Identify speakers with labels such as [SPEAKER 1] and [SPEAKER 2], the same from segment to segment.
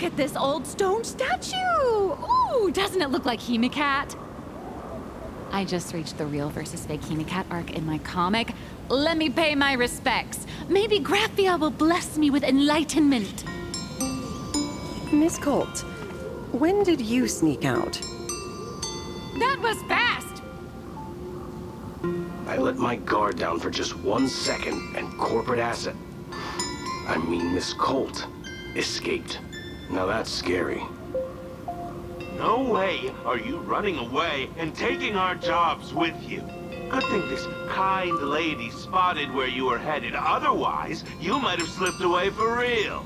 [SPEAKER 1] at this old stone statue! Ooh, doesn't it look like Hemicat? I just reached the real versus fake Hemicat arc in my comic. Let me pay my respects. Maybe Graphia will bless me with enlightenment.
[SPEAKER 2] Miss Colt, when did you sneak out?
[SPEAKER 1] That was fast!
[SPEAKER 3] I let my guard down for just 1 second, and corporate asset, I mean Miss Colt, escaped. Now that's scary.
[SPEAKER 4] No way are you running away and taking our jobs with you. Good thing this kind lady spotted where you were headed. Otherwise, you might have slipped away for real.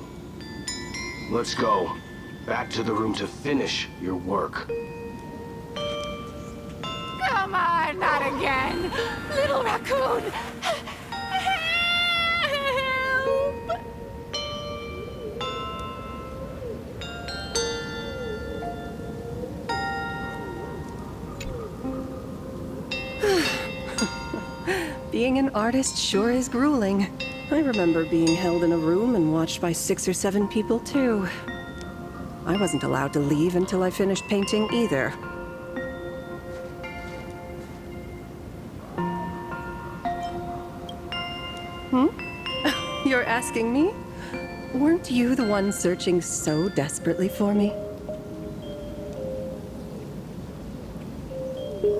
[SPEAKER 3] Let's go. Back to the room to finish your work.
[SPEAKER 1] Come on, not again! Little raccoon! Help!
[SPEAKER 2] Being an artist sure is grueling. I remember being held in a room and watched by 6 or 7 people, too. I wasn't allowed to leave until I finished painting either. You're asking me? Weren't you the one searching so desperately for me?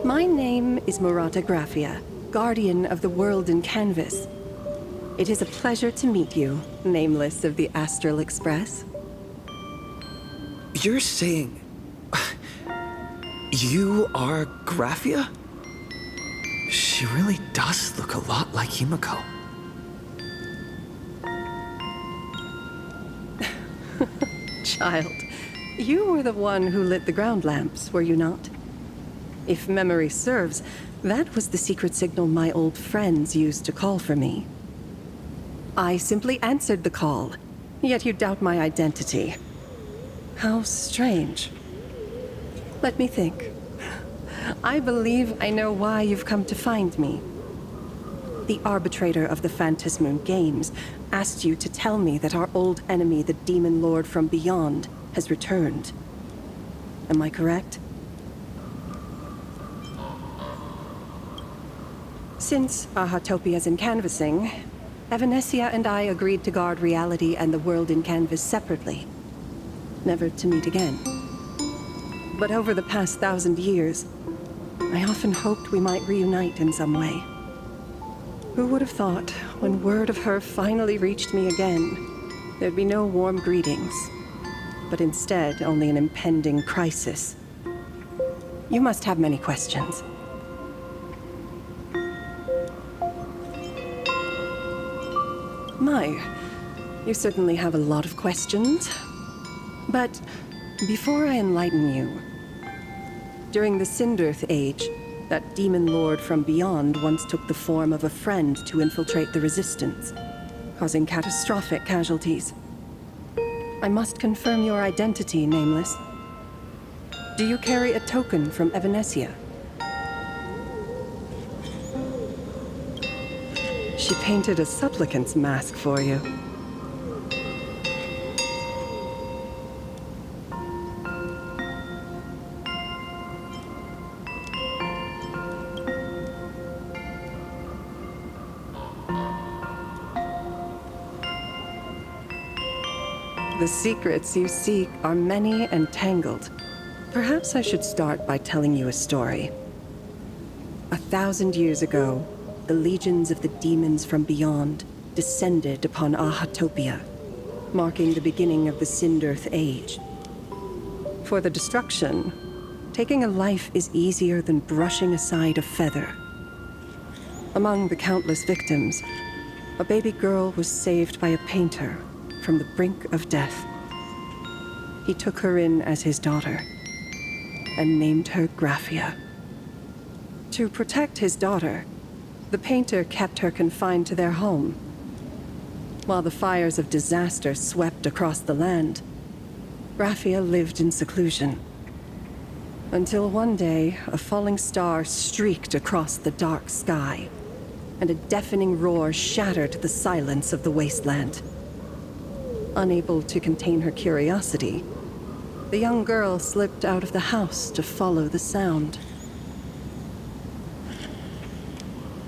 [SPEAKER 2] My name is Murata Graphia, guardian of the world in canvas. It is a pleasure to meet you, nameless of the Astral Express.
[SPEAKER 5] You're saying... you are Graphia? She really does look a lot like Himiko.
[SPEAKER 2] Child, you were the one who lit the ground lamps, were you not? If memory serves, that was the secret signal my old friends used to call for me. I simply answered the call, yet you doubt my identity. How strange. Let me think. I believe I know why you've come to find me. The arbitrator of the Phantasmoon Games asked you to tell me that our old enemy, the Demon Lord from Beyond, has returned. Am I correct? Since Ahatopia's in canvassing, Evanescia and I agreed to guard reality and the world in canvas separately, never to meet again. But over the past 1,000 years, I often hoped we might reunite in some way. Who would have thought, when word of her finally reached me again, there'd be no warm greetings, but instead only an impending crisis. You must have many questions. My, you certainly have a lot of questions. But before I enlighten you, during the Cinder Age, that demon lord from beyond once took the form of a friend to infiltrate the Resistance, causing catastrophic casualties. I must confirm your identity, Nameless. Do you carry a token from Evanescia? She painted a supplicant's mask for you. The secrets you seek are many and tangled. Perhaps I should start by telling you a story. 1,000 years ago, the legions of the demons from beyond descended upon Ahatopia, marking the beginning of the Cinder Age. For the destruction, taking a life is easier than brushing aside a feather. Among the countless victims, a baby girl was saved by a painter from the brink of death. He took her in as his daughter and named her Graphia. To protect his daughter, the painter kept her confined to their home. While the fires of disaster swept across the land, Graphia lived in seclusion. Until one day, a falling star streaked across the dark sky, and a deafening roar shattered the silence of the wasteland. Unable to contain her curiosity, the young girl slipped out of the house to follow the sound.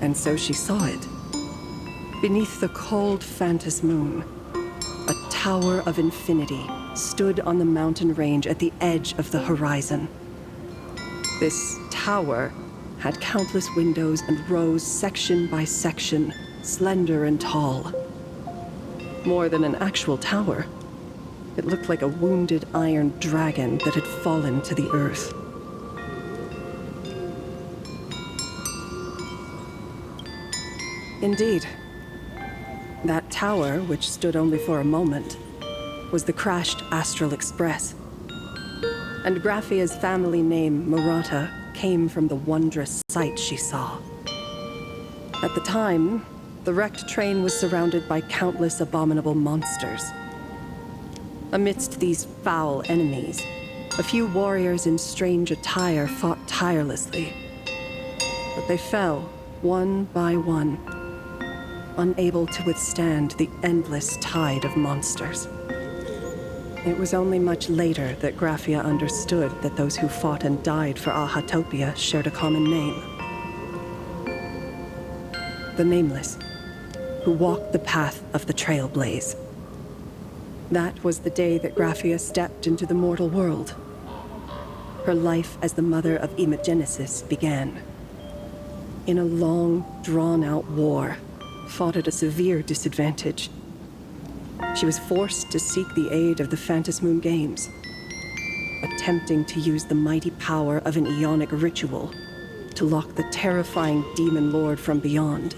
[SPEAKER 2] And so she saw it. Beneath the cold Phantas moon, a tower of infinity stood on the mountain range at the edge of the horizon. This tower had countless windows and rose section by section, slender and tall. More than an actual tower, it looked like a wounded iron dragon that had fallen to the earth. Indeed, that tower, which stood only for a moment, was the crashed Astral Express. And Graphia's family name, Murata, came from the wondrous sight she saw. At the time, the wrecked train was surrounded by countless abominable monsters. Amidst these foul enemies, a few warriors in strange attire fought tirelessly. But they fell, one by one, unable to withstand the endless tide of monsters. It was only much later that Graphia understood that those who fought and died for Ahatopia shared a common name. The Nameless, who walked the path of the Trailblaze. That was the day that Graphia stepped into the mortal world. Her life as the mother of Imagenesis began. In a long, drawn-out war, fought at a severe disadvantage. She was forced to seek the aid of the Phantas Moon Games, attempting to use the mighty power of an Ionic ritual to lock the terrifying demon lord from beyond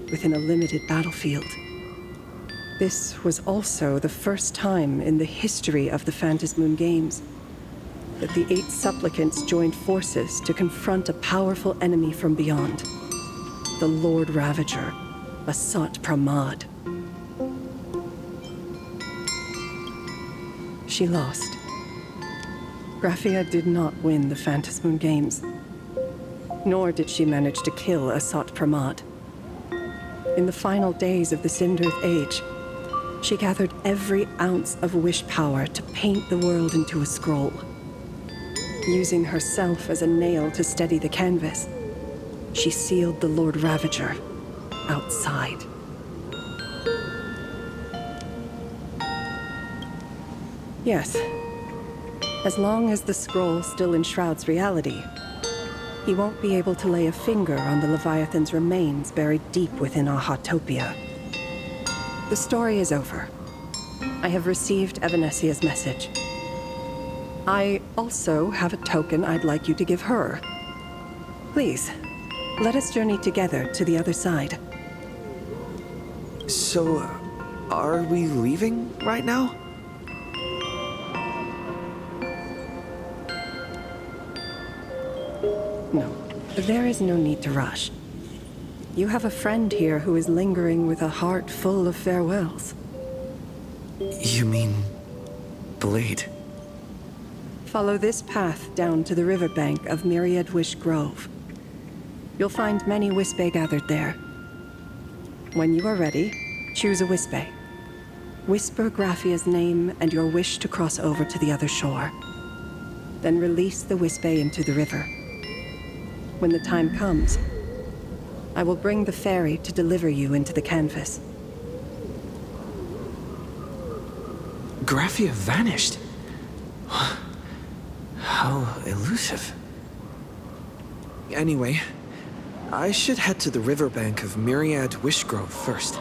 [SPEAKER 2] within a limited battlefield. This was also the first time in the history of the Phantas Moon Games that the 8 supplicants joined forces to confront a powerful enemy from beyond, the Lord Ravager, Asat Pramad. She lost. Graphia did not win the Phantas Moon Games, nor did she manage to kill Asat Pramad. In the final days of the Cinder Age, she gathered every ounce of wish power to paint the world into a scroll. Using herself as a nail to steady the canvas, she sealed the Lord Ravager outside. Yes. As long as the scroll still enshrouds reality, he won't be able to lay a finger on the Leviathan's remains buried deep within Ahatopia. The story is over. I have received Evanessia's message. I also have a token I'd like you to give her. Please, let us journey together to the other side.
[SPEAKER 5] So, are we leaving right now?
[SPEAKER 2] No, there is no need to rush. You have a friend here who is lingering with a heart full of farewells.
[SPEAKER 5] You mean... Blade?
[SPEAKER 2] Follow this path down to the riverbank of Myriad Wish Grove. You'll find many Wispe gathered there. When you are ready, choose a Wispe. Whisper Graphia's name and your wish to cross over to the other shore. Then release the Wispe into the river. When the time comes, I will bring the ferry to deliver you into the canvas.
[SPEAKER 5] Graphia vanished. How elusive. Anyway, I should head to the riverbank of Myriad Wishgrove first.